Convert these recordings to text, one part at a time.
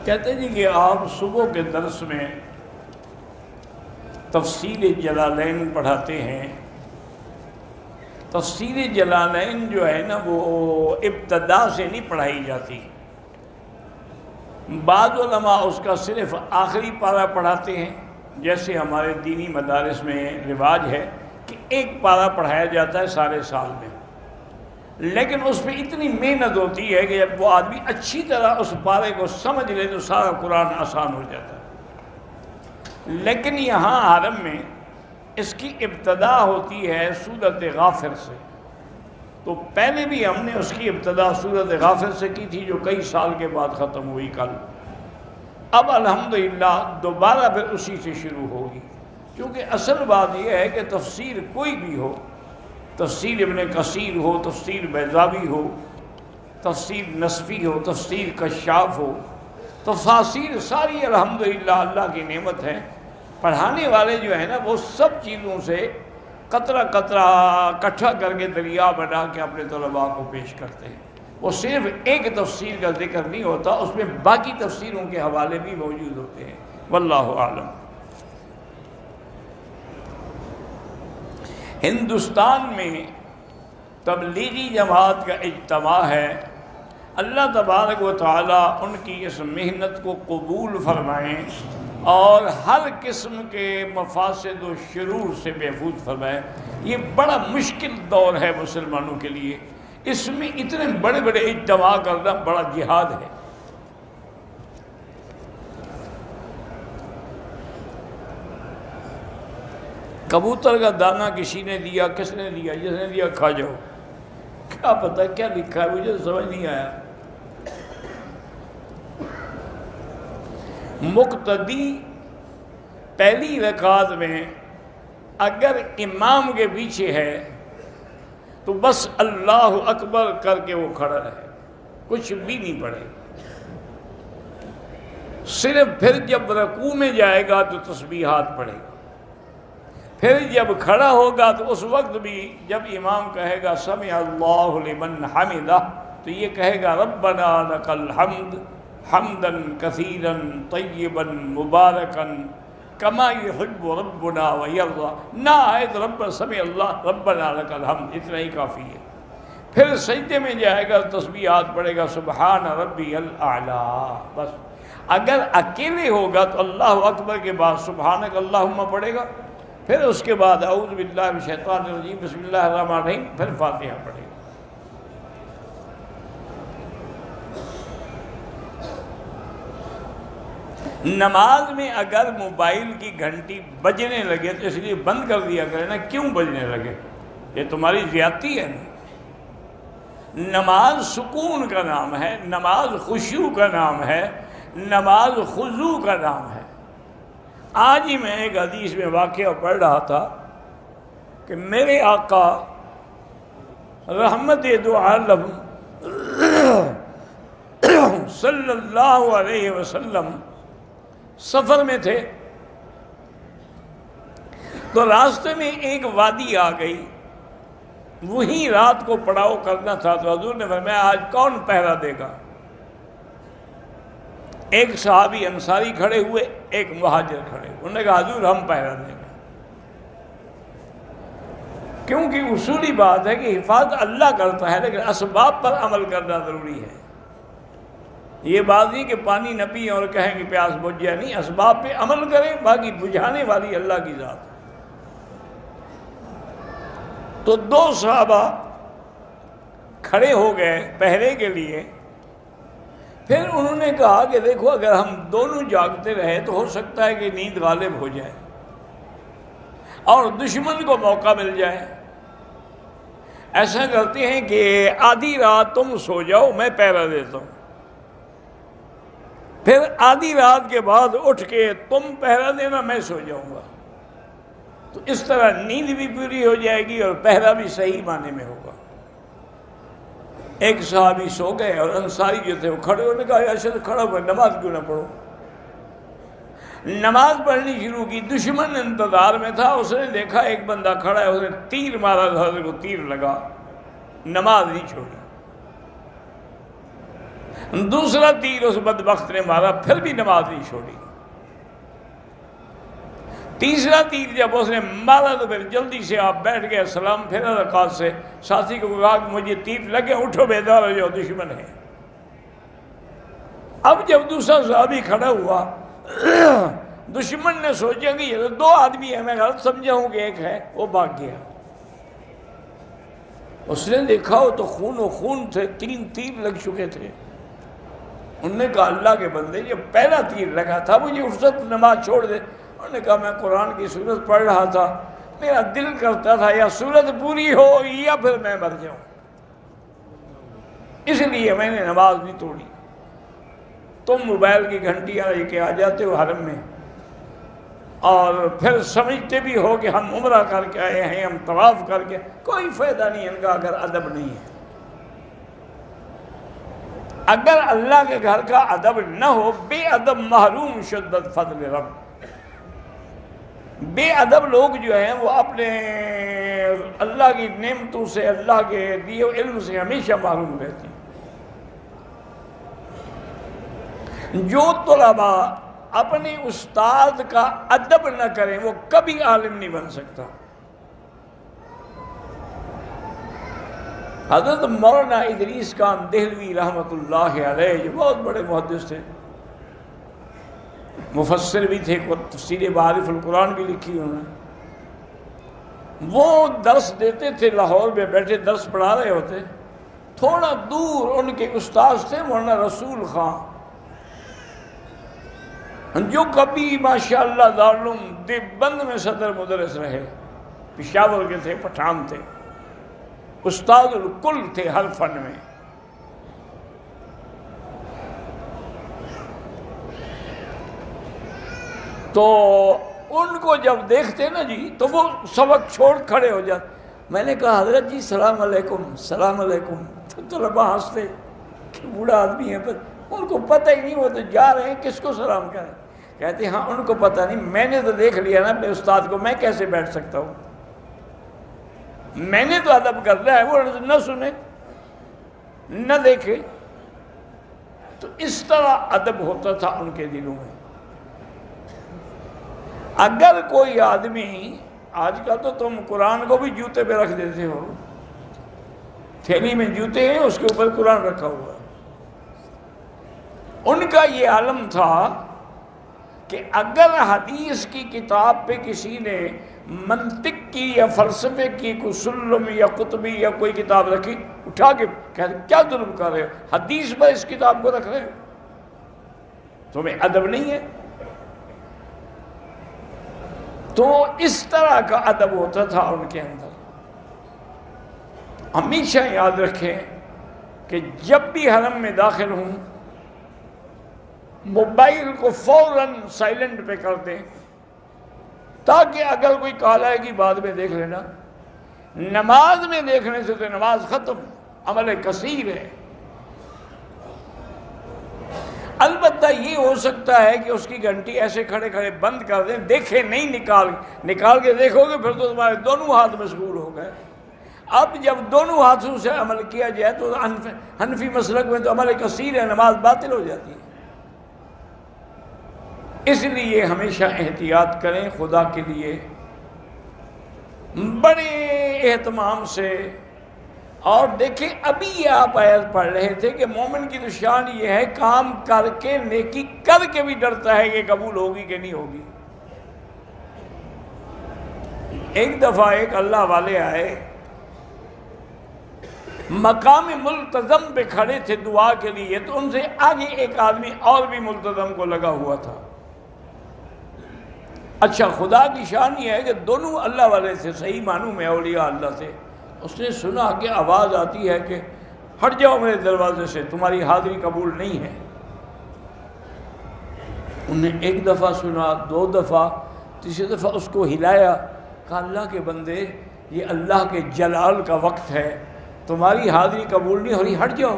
کہتے جی کہ آپ صبح کے درس میں تفسیر جلالین پڑھاتے ہیں. تفسیر جلالین جو ہے نا وہ ابتدا سے نہیں پڑھائی جاتی. بعض علماء اس کا صرف آخری پارہ پڑھاتے ہیں، جیسے ہمارے دینی مدارس میں رواج ہے کہ ایک پارہ پڑھایا جاتا ہے سارے سال میں، لیکن اس پہ اتنی محنت ہوتی ہے کہ جب وہ آدمی اچھی طرح اس پارے کو سمجھ لے تو سارا قرآن آسان ہو جاتا ہے. لیکن یہاں حرم میں اس کی ابتدا ہوتی ہے سورۃ غافر سے، تو پہلے بھی ہم نے اس کی ابتدا سورۃ غافر سے کی تھی جو کئی سال کے بعد ختم ہوئی کل. اب الحمدللہ دوبارہ پھر اسی سے شروع ہوگی، کیونکہ اصل بات یہ ہے کہ تفسیر کوئی بھی ہو، تفسیر ابن کثیر ہو، تفسیر بیضاوی ہو، تفسیر نصفی ہو، تفسیر کشاف ہو، تفاسیر ساری الحمدللہ اللہ کی نعمت ہے. پڑھانے والے جو ہیں نا وہ سب چیزوں سے قطرہ قطرہ اکٹھا کر کے دریا بنا کے اپنے طلباء کو پیش کرتے ہیں. وہ صرف ایک تفسیر کا ذکر نہیں ہوتا، اس میں باقی تفسیروں کے حوالے بھی موجود ہوتے ہیں. واللہ اعلم. ہندوستان میں تبلیغی جماعت کا اجتماع ہے. اللہ تبارک و تعالیٰ ان کی اس محنت کو قبول فرمائیں اور ہر قسم کے مفاسد و شرور سے محفوظ فرمائیں. یہ بڑا مشکل دور ہے مسلمانوں کے لیے، اس میں اتنے بڑے بڑے اجتماع کرنا بڑا جہاد ہے. کبوتر کا دانہ کسی نے دیا، کس نے دیا؟ جس نے دیا کھا جاؤ. کیا پتہ کیا لکھا ہے، مجھے سمجھ نہیں آیا. مقتدی پہلی رکعت میں اگر امام کے پیچھے ہے تو بس اللہ اکبر کر کے وہ کھڑا رہے، کچھ بھی نہیں پڑھے. صرف پھر جب رکوع میں جائے گا تو تسبیحات پڑھے گا. پھر جب کھڑا ہوگا تو اس وقت بھی جب امام کہے گا سمع اللہ لمن حمدہ تو یہ کہے گا ربنا لک الحمد حمدا کثیرا طیبا مبارکا کما یحب ربنا ویرضی. نہ آئے تو رب سمع اللہ ربنا لک الحمد، اتنا ہی کافی ہے. پھر سجدے میں جائے گا تسبیحات پڑھے گا سبحان ربی الاعلیٰ بس. اگر اکیلے ہوگا تو اللہ اکبر کے بعد سبحانک اللہم پڑھے گا، پھر اس کے بعد اعوذ باللہ من الشیطان الرجیم بسم اللہ الرحمن الرحیم، پھر فاتحہ پڑھے گا. نماز میں اگر موبائل کی گھنٹی بجنے لگے تو اس لیے بند کر دیا کرے نا. کیوں بجنے لگے؟ یہ تمہاری زیادتی ہے نا. نماز سکون کا نام ہے، نماز خشوع کا نام ہے، نماز خضوع کا نام ہے. آج ہی میں ایک حدیث میں واقعہ پڑھ رہا تھا کہ میرے آقا رحمت دو عالم صلی اللہ علیہ وسلم سفر میں تھے تو راستے میں ایک وادی آ گئی، وہیں رات کو پڑاؤ کرنا تھا. تو حضور نے فرمایا آج کون پہرا دے گا؟ ایک صحابی انصاری کھڑے ہوئے، ایک مہاجر کھڑے ہوئے. انہوں نے کہا حضور ہم پہرا دیں گے، کیونکہ اصولی بات ہے کہ حفاظت اللہ کرتا ہے لیکن اسباب پر عمل کرنا ضروری ہے. یہ بات نہیں کہ پانی نہ پئیں اور کہیں کہ پیاس بجھ جائے، نہیں، اسباب پہ عمل کریں، باقی بجھانے والی اللہ کی ذات. تو دو صحابہ کھڑے ہو گئے پہرے کے لیے. پھر انہوں نے کہا کہ دیکھو اگر ہم دونوں جاگتے رہے تو ہو سکتا ہے کہ نیند غالب ہو جائے اور دشمن کو موقع مل جائے. ایسا کرتے ہیں کہ آدھی رات تم سو جاؤ، میں پہرا دیتا ہوں، پھر آدھی رات کے بعد اٹھ کے تم پہرا دینا، میں سو جاؤں گا. تو اس طرح نیند بھی پوری ہو جائے گی اور پہرا بھی صحیح معنی میں ہوگا. ایک صحابی سو گئے اور انصاری جو تھے وہ کھڑے ہونے کہا ارشد کھڑا ہوا نماز کیوں نہ پڑھو. نماز پڑھنی شروع کی. دشمن انتظار میں تھا، اس نے دیکھا ایک بندہ کھڑا ہے، اس نے تیر مارا، حضرت کو تیر لگا، نماز نہیں چھوڑی. دوسرا تیر اس بدبخت نے مارا، پھر بھی نماز نہیں چھوڑی۔ تیسرا تیر جب اس نے مارا تو پھر جلدی سے آپ بیٹھ گئے، سلام پھیرا رکعت سے، ساتھی کو کہا کہ مجھے تیر لگے، اٹھو بیدار ہو جاؤ، دشمن ہے۔ اب جب دوسرا صحابی کھڑا ہوا، دشمن نے سوچا کہ یہ تو دو آدمی ہیں، میں غلط سمجھا ہوں کہ ایک ہے، وہ بھاگ گیا۔ اس نے دیکھا وہ تو خون و خون تھے، 3 تیر لگ چکے تھے۔ انہوں نے کہا اللہ کے بندے یہ پہلا تیر لگا تھا، مجھے اس وقت نماز چھوڑ دے۔ انہوں نے کہا میں قرآن کی سورت پڑھ رہا تھا، میرا دل کرتا تھا یا سورت پوری ہو یا پھر میں مر جاؤں، اس لیے میں نے نماز نہیں توڑی۔ تم موبائل کی گھنٹیاں لے کے آ جاتے ہو حرم میں، اور پھر سمجھتے بھی ہو کہ ہم عمرہ کر کے آئے ہیں، ہم طواف کر کے، کوئی فائدہ نہیں ان کا اگر ادب نہیں ہے۔ اگر اللہ کے گھر کا ادب نہ ہو، بے ادب محروم شدت فضل رب۔ بے ادب لوگ جو ہیں وہ اپنے اللہ کی نعمتوں سے، اللہ کے دیے علم سے ہمیشہ محروم رہتے ہیں۔ جو طلباء اپنے استاد کا ادب نہ کریں وہ کبھی عالم نہیں بن سکتا۔ حضرت مولانا ادریس خان دہلوی رحمۃ اللہ علیہ جو بہت بڑے محدث تھے، مفسر بھی تھے، تفسیر معارف القرآن بھی لکھی انہوں نے، وہ درس دیتے تھے، لاہور میں بیٹھے درس پڑھا رہے ہوتے، تھوڑا دور ان کے استاذ تھے مولانا رسول خان، جو کبھی ماشاءاللہ دارالعلوم دیوبند میں صدر مدرس رہے، پشاور کے تھے، پٹھان تھے، استاد الکل تھے ہر فن میں۔ تو ان کو جب دیکھتے نا جی تو وہ سبق چھوڑ کھڑے ہو جاتے۔ میں نے کہا حضرت جی سلام علیکم، سلام علیکم، تو طلباء ہنستے کہ بوڑھا آدمی ہے، پر ان کو پتہ ہی نہیں، وہ تو جا رہے ہیں کس کو سلام کریں۔ کہتے ہاں ان کو پتہ نہیں، میں نے تو دیکھ لیا نا اپنے استاد کو، میں کیسے بیٹھ سکتا ہوں، میں نے تو ادب کرنا ہے، وہ نہ سنے نہ دیکھے۔ تو اس طرح ادب ہوتا تھا ان کے دلوں میں۔ اگر کوئی آدمی، آج کل تو تم قرآن کو بھی جوتے پہ رکھ دیتے ہو، تھیلی میں جوتے ہیں اس کے اوپر قرآن رکھا ہوا ہے۔ ان کا یہ عالم تھا کہ اگر حدیث کی کتاب پہ کسی نے منطق کی یا فلسفے کی کوئی سلم یا قطبی یا کوئی کتاب رکھی، اٹھا کے کہتے کیا ظلم کر رہے ہو، حدیث پر اس کتاب کو رکھ رہے ہو، تمہیں ادب نہیں ہے۔ تو اس طرح کا ادب ہوتا تھا ان کے اندر۔ ہمیشہ یاد رکھیں کہ جب بھی حرم میں داخل ہوں موبائل کو فوراً سائلنٹ پہ کر دیں، تاکہ اگر کوئی کال آئے گی بعد میں دیکھ لینا۔ نماز میں دیکھنے سے تو نماز ختم، عمل کثیر ہے۔ البتہ یہ ہو سکتا ہے کہ اس کی گھنٹی ایسے کھڑے کھڑے بند کر دیں، دیکھیں نہیں، نکال کے دیکھو گے پھر تو تمہارے دونوں ہاتھ مشغول ہو گئے۔ اب جب دونوں ہاتھوں سے عمل کیا جائے تو حنفی مسلک میں تو عمل کثیر ہے، نماز باطل ہو جاتی ہے۔ اس لیے ہمیشہ احتیاط کریں، خدا کے لیے بڑے اہتمام سے۔ اور دیکھیں ابھی آپ آیت پڑھ رہے تھے کہ مومن کی نشان یہ ہے کام کر کے، نیکی کر کے بھی ڈرتا ہے کہ قبول ہوگی کہ نہیں ہوگی۔ ایک دفعہ ایک اللہ والے آئے، مقام ملتزم پہ کھڑے تھے دعا کے لیے، تو ان سے آگے ایک آدمی اور بھی ملتزم کو لگا ہوا تھا۔ اچھا خدا کی شان یہ ہے کہ دونوں اللہ والے تھے، صحیح معنوں میں اولیاء اللہ سے۔ اس نے سنا کہ آواز آتی ہے کہ ہٹ جاؤ میرے دروازے سے، تمہاری حاضری قبول نہیں ہے۔ انہیں ایک دفعہ سنا، 2 دفعہ، تیسری دفعہ اس کو ہلایا، کہا اللہ کے بندے یہ اللہ کے جلال کا وقت ہے، تمہاری حاضری قبول نہیں ہو رہی، ہٹ جاؤ۔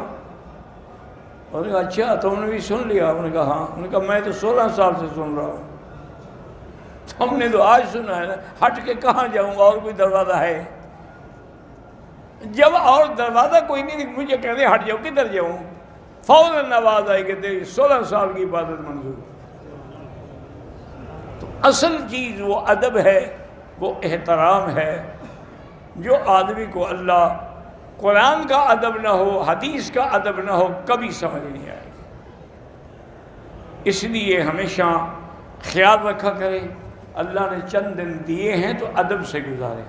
انہوں نے کہا اچھا تم نے بھی سن لیا؟ انہوں نے کہا ہاں۔ انہوں نے کہا میں تو 16 سال سے سن رہا ہوں، تم نے تو آج سنا ہے نا، ہٹ کے کہاں جاؤں گا، اور کوئی دروازہ ہے؟ جب اور دروازہ کوئی نہیں، مجھے کہہ دے ہٹ جاؤ، کدھر جاؤں؟ فوراً آواز آئی کہ تیری 16 سال کی عبادت منظور۔ تو اصل چیز وہ ادب ہے، وہ احترام ہے، جو آدمی کو اللہ قرآن کا ادب نہ ہو، حدیث کا ادب نہ ہو، کبھی سمجھ نہیں آئے گا۔ اس لیے ہمیشہ خیال رکھا کرے، اللہ نے چند دن دیے ہیں تو ادب سے گزارے۔